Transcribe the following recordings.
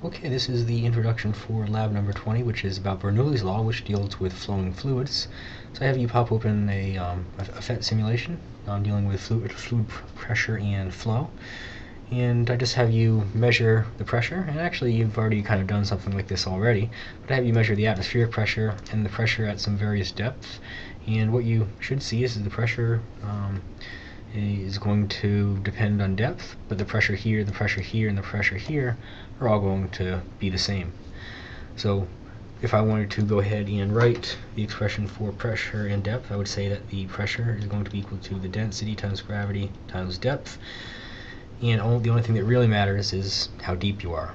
Okay, this is the introduction for lab number 20, which is about Bernoulli's law, which deals with flowing fluids. So I have you pop open a FET simulation dealing with fluid pressure and flow. And I just have you measure the pressure, and actually you've already kind of done something like this already, but I have you measure the atmospheric pressure and the pressure at some various depths. And what you should see is the pressure is going to depend on depth, but the pressure here, the pressure here, and the pressure here are all going to be the same. So if I wanted to go ahead and write the expression for pressure and depth, I would say that the pressure is going to be equal to the density times gravity times depth, and the only thing that really matters is how deep you are.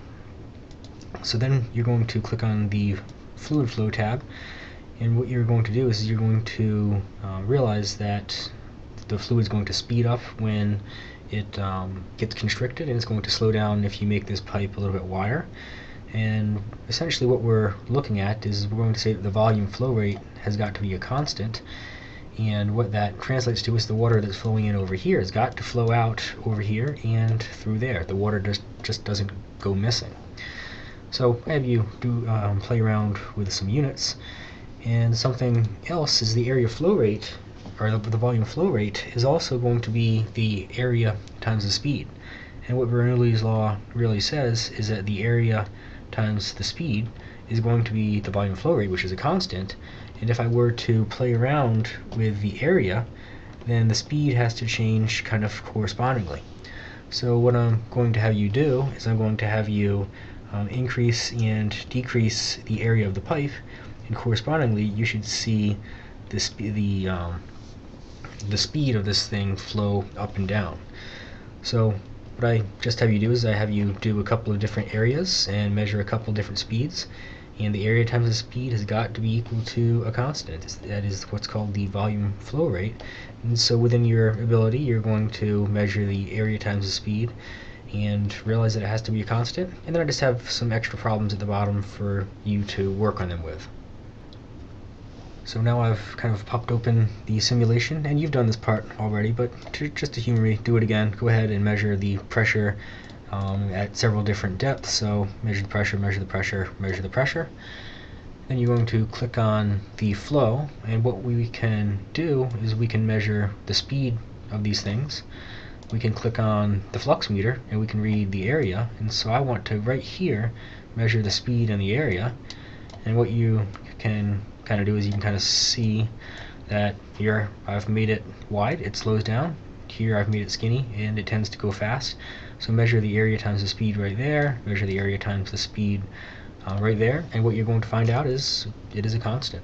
So then you're going to click on the fluid flow tab, and what you're going to do is you're going to realize that the fluid is going to speed up when it gets constricted, and it's going to slow down if you make this pipe a little bit wider. And essentially what we're looking at is we're going to say that the volume flow rate has got to be a constant, and what that translates to is the water that's flowing in over here has got to flow out over here and through there. The water just doesn't go missing. So I have you play around with some units, and something else is the area flow rate, or the volume flow rate, is also going to be the area times the speed. And what Bernoulli's law really says is that the area times the speed is going to be the volume flow rate, which is a constant. And if I were to play around with the area, then the speed has to change kind of correspondingly. So what I'm going to have you do is I'm going to have you increase and decrease the area of the pipe, and correspondingly you should see the speed of this thing flow up and down. So what I just have you do is I have you do a couple of different areas and measure a couple of different speeds, and the area times the speed has got to be equal to a constant. That is what's called the volume flow rate. And so within your ability, you're going to measure the area times the speed and realize that it has to be a constant, and then I just have some extra problems at the bottom for you to work on them with. So now I've kind of popped open the simulation, and you've done this part already, but just to humor me, do it again. Go ahead and measure the pressure at several different depths. So measure the pressure, measure the pressure, measure the pressure. Then you're going to click on the flow, and what we can do is we can measure the speed of these things. We can click on the flux meter, and we can read the area. And so I want to, right here, measure the speed and the area. And what you can kind of do is you can kind of see that here I've made it wide, it slows down. Here I've made it skinny, and it tends to go fast. So measure the area times the speed right there, measure the area times the speed right there, and what you're going to find out is it is a constant.